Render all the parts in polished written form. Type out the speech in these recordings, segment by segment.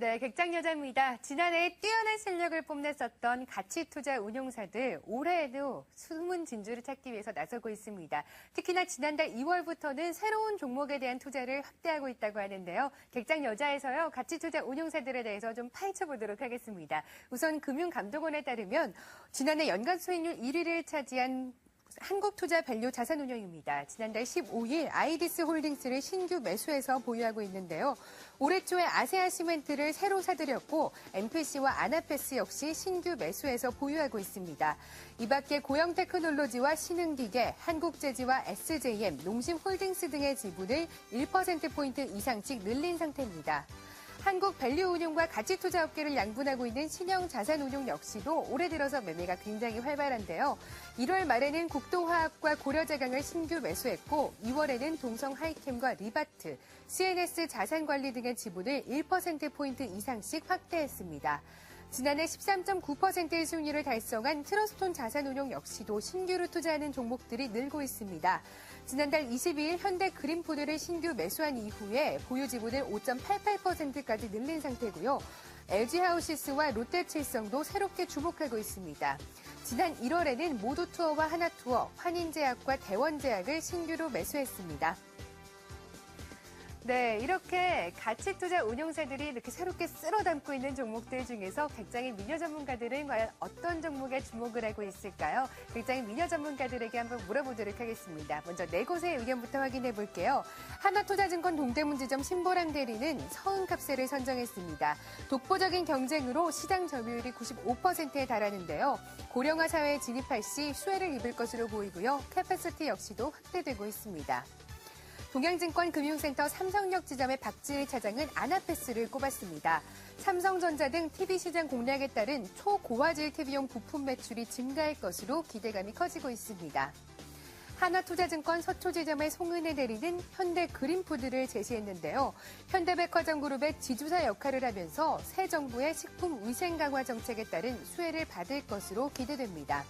네, 객장여자입니다. 지난해 뛰어난 실력을 뽐냈었던 가치투자 운용사들 올해에도 숨은 진주를 찾기 위해서 나서고 있습니다. 특히나 지난달 2월부터는 새로운 종목에 대한 투자를 확대하고 있다고 하는데요. 객장여자에서요, 가치투자 운용사들에 대해서 좀 파헤쳐보도록 하겠습니다. 우선 금융감독원에 따르면 지난해 연간 수익률 1위를 차지한 한국투자밸류 자산운용입니다. 지난달 15일 아이디스 홀딩스를 신규 매수해서 보유하고 있는데요. 올해 초에 아세아시멘트를 새로 사들였고 MPC와 아나페스 역시 신규 매수해서 보유하고 있습니다. 이 밖에 고영테크놀로지와 신흥기계, 한국재지와 SJM, 농심홀딩스 등의 지분을 1%포인트 이상씩 늘린 상태입니다. 한국밸류운용과 가치투자업계를 양분하고 있는 신영자산운용 역시도 올해 들어서 매매가 굉장히 활발한데요. 1월 말에는 국동화학과 고려제강을 신규 매수했고 2월에는 동성하이캠과 리바트, CNS 자산관리 등의 지분을 1%포인트 이상씩 확대했습니다. 지난해 13.9%의 수익률을 달성한 트러스톤 자산운용 역시도 신규로 투자하는 종목들이 늘고 있습니다. 지난달 22일 현대그린푸드를 신규 매수한 이후에 보유 지분을 5.88%까지 늘린 상태고요. LG하우시스와 롯데칠성도 새롭게 주목하고 있습니다. 지난 1월에는 모두투어와 하나투어, 환인제약과 대원제약을 신규로 매수했습니다. 네, 이렇게 가치투자 운용사들이 이렇게 새롭게 쓸어 담고 있는 종목들 중에서 객장의 미녀 전문가들은 과연 어떤 종목에 주목을 하고 있을까요? 객장의 미녀 전문가들에게 한번 물어보도록 하겠습니다. 먼저 네 곳의 의견부터 확인해 볼게요. 하나투자증권 동대문지점 신보람 대리는 서은캅세를 선정했습니다. 독보적인 경쟁으로 시장 점유율이 95%에 달하는데요. 고령화 사회에 진입할 시 수혜를 입을 것으로 보이고요. 캐패시티 역시도 확대되고 있습니다. 동양증권 금융센터 삼성역 지점의 박지일 차장은 아나페스를 꼽았습니다. 삼성전자 등 TV시장 공략에 따른 초고화질 TV용 부품 매출이 증가할 것으로 기대감이 커지고 있습니다. 하나투자증권 서초지점의 송은혜 대리는 현대그린푸드를 제시했는데요. 현대백화점그룹의 지주사 역할을 하면서 새 정부의 식품위생 강화 정책에 따른 수혜를 받을 것으로 기대됩니다.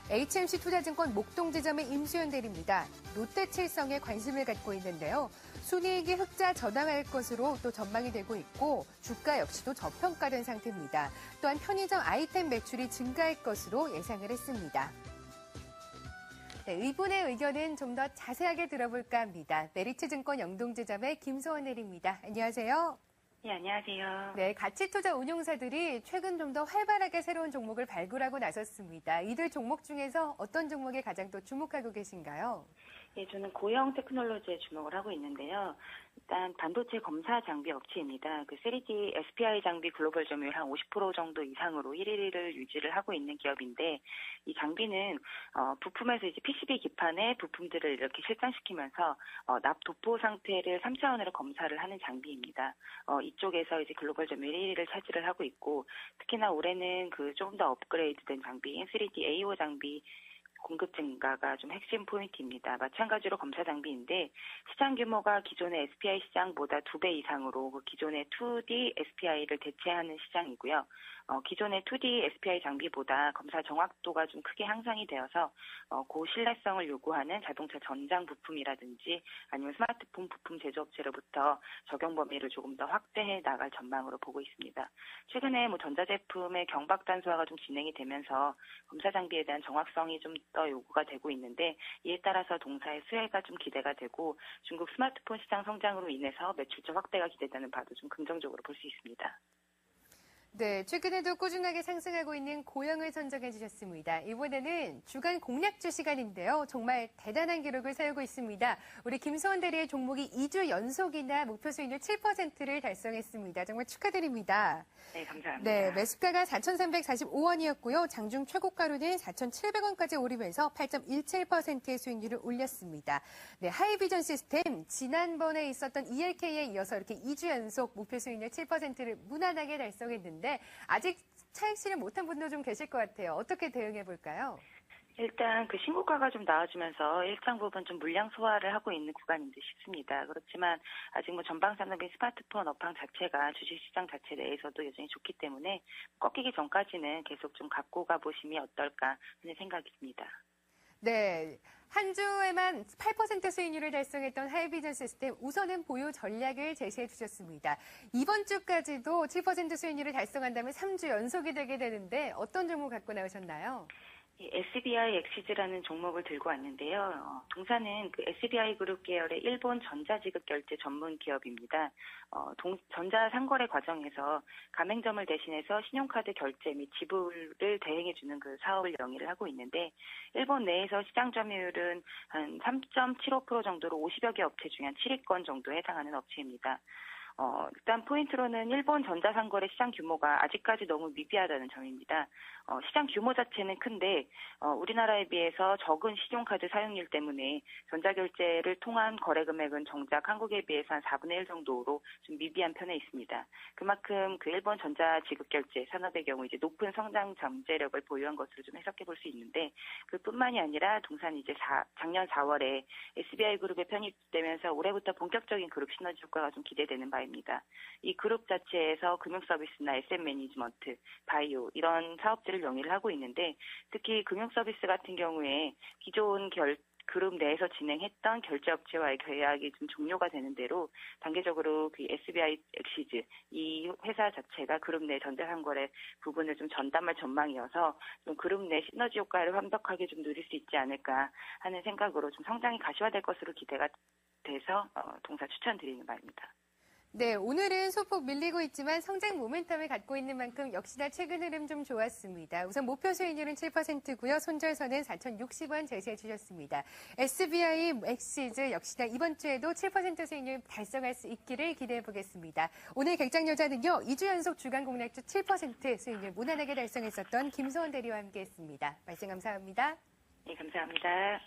HMC 투자증권 목동지점의 임수연 대리입니다. 롯데칠성에 관심을 갖고 있는데요. 순이익이 흑자 전환할 것으로 또 전망이 되고 있고 주가 역시도 저평가된 상태입니다. 또한 편의점 아이템 매출이 증가할 것으로 예상을 했습니다. 네, 이분의 의견은 좀 더 자세하게 들어볼까 합니다. 메리츠증권 영동지점의 김소원 대리입니다. 안녕하세요. 네, 안녕하세요. 네, 가치투자 운용사들이 최근 좀 더 활발하게 새로운 종목을 발굴하고 나섰습니다. 이들 종목 중에서 어떤 종목에 가장 또 주목하고 계신가요? 예, 저는 고영 테크놀로지에 주목을 하고 있는데요. 일단 반도체 검사 장비 업체입니다. 그 3D SPI 장비 글로벌 점유율 한 50% 정도 이상으로 1위를 유지를 하고 있는 기업인데, 이 장비는 부품에서 이제 PCB 기판에 부품들을 이렇게 실장시키면서 납 도포 상태를 3차원으로 검사를 하는 장비입니다. 이쪽에서 이제 글로벌 점유율 1위를 차지를 하고 있고, 특히나 올해는 그 조금 더 업그레이드된 장비인 3D AO 장비 공급 증가가 좀 핵심 포인트입니다. 마찬가지로 검사 장비인데 시장 규모가 기존의 SPI 시장보다 2배 이상으로 그 기존의 2D SPI를 대체하는 시장이고요. 기존의 2D SPI 장비보다 검사 정확도가 좀 크게 향상이 되어서 고신뢰성을 요구하는 자동차 전장 부품이라든지 아니면 스마트폰 부품 제조업체로부터 적용 범위를 조금 더 확대해 나갈 전망으로 보고 있습니다. 최근에 전자제품의 경박 단소화가 좀 진행이 되면서 검사 장비에 대한 정확성이 좀 더 요구가 되고 있는데, 이에 따라서 동사의 수혜가 좀 기대가 되고 중국 스마트폰 시장 성장으로 인해서 매출처 확대가 기대되는 바도 좀 긍정적으로 볼 수 있습니다. 네, 최근에도 꾸준하게 상승하고 있는 고영을 선정해 주셨습니다. 이번에는 주간 공략주 시간인데요. 정말 대단한 기록을 세우고 있습니다. 우리 김소원 대리의 종목이 2주 연속이나 목표 수익률 7%를 달성했습니다. 정말 축하드립니다. 네, 감사합니다. 네, 매수가가 4,345원이었고요. 장중 최고가로는 4,700원까지 오르면서 8.17%의 수익률을 올렸습니다. 네, 하이비전 시스템 지난번에 있었던 ELK에 이어서 이렇게 2주 연속 목표 수익률 7%를 무난하게 달성했는데 아직 차익 실현 못한 분도 좀 계실 것 같아요. 어떻게 대응해 볼까요? 일단 그 신고가가 좀 나와주면서 일정 부분 좀 물량 소화를 하고 있는 구간인 듯 싶습니다. 그렇지만 아직 전방 산업인 스마트폰 업황 자체가 주식시장 자체 내에서도 여전히 좋기 때문에 꺾이기 전까지는 계속 좀 갖고 가보심이 어떨까 하는 생각이 듭니다. 네. 한 주에만 8% 수익률을 달성했던 하이비전 시스템 우선은 보유 전략을 제시해 주셨습니다. 이번 주까지도 7% 수익률을 달성한다면 3주 연속이 되게 되는데 어떤 종목 갖고 나오셨나요? SBI 엑시즈라는 종목을 들고 왔는데요. 동사는 그 SBI 그룹 계열의 일본 전자지급 결제 전문 기업입니다. 전자 상거래 과정에서 가맹점을 대신해서 신용카드 결제 및 지불을 대행해주는 그 사업을 영위를 하고 있는데, 일본 내에서 시장 점유율은 한 3.75% 정도로 50여 개 업체 중에 한 7위권 정도에 해당하는 업체입니다. 일단 포인트로는 일본 전자상거래 시장 규모가 아직까지 너무 미비하다는 점입니다. 시장 규모 자체는 큰데 우리나라에 비해서 적은 신용카드 사용률 때문에 전자결제를 통한 거래 금액은 정작 한국에 비해서 한 4분의 1 정도로 좀 미비한 편에 있습니다. 그만큼 그 일본 전자지급결제 산업의 경우 이제 높은 성장 잠재력을 보유한 것으로 좀 해석해 볼 수 있는데, 그뿐만이 아니라 동사는 이제 작년 4월에 SBI 그룹에 편입되면서 올해부터 본격적인 그룹 시너지 효과가 좀 기대되는 바입니다. 이 그룹 자체에서 금융서비스나 에셋 매니지먼트, 바이오 이런 사업들을 영위를 하고 있는데, 특히 금융서비스 같은 경우에 기존 그룹 내에서 진행했던 결제업체와의 계약이 좀 종료가 되는 대로 단계적으로 그 SBI 엑시즈 이 회사 자체가 그룹 내 전자상거래 부분을 좀 전담할 전망이어서 좀 그룹 내 시너지 효과를 완벽하게 좀 누릴 수 있지 않을까 하는 생각으로 좀 성장이 가시화될 것으로 기대가 돼서 동사 추천드리는 바입니다. 네, 오늘은 소폭 밀리고 있지만 성장 모멘텀을 갖고 있는 만큼 역시나 최근 흐름 좀 좋았습니다. 우선 목표 수익률은 7%고요. 손절선은 4,060원 제시해 주셨습니다. SBI 엑시즈 역시나 이번 주에도 7% 수익률 달성할 수 있기를 기대해 보겠습니다. 오늘 객장 여자는요, 2주 연속 주간 공략주 7% 수익률 무난하게 달성했었던 김소원 대리와 함께했습니다. 말씀 감사합니다. 네, 감사합니다.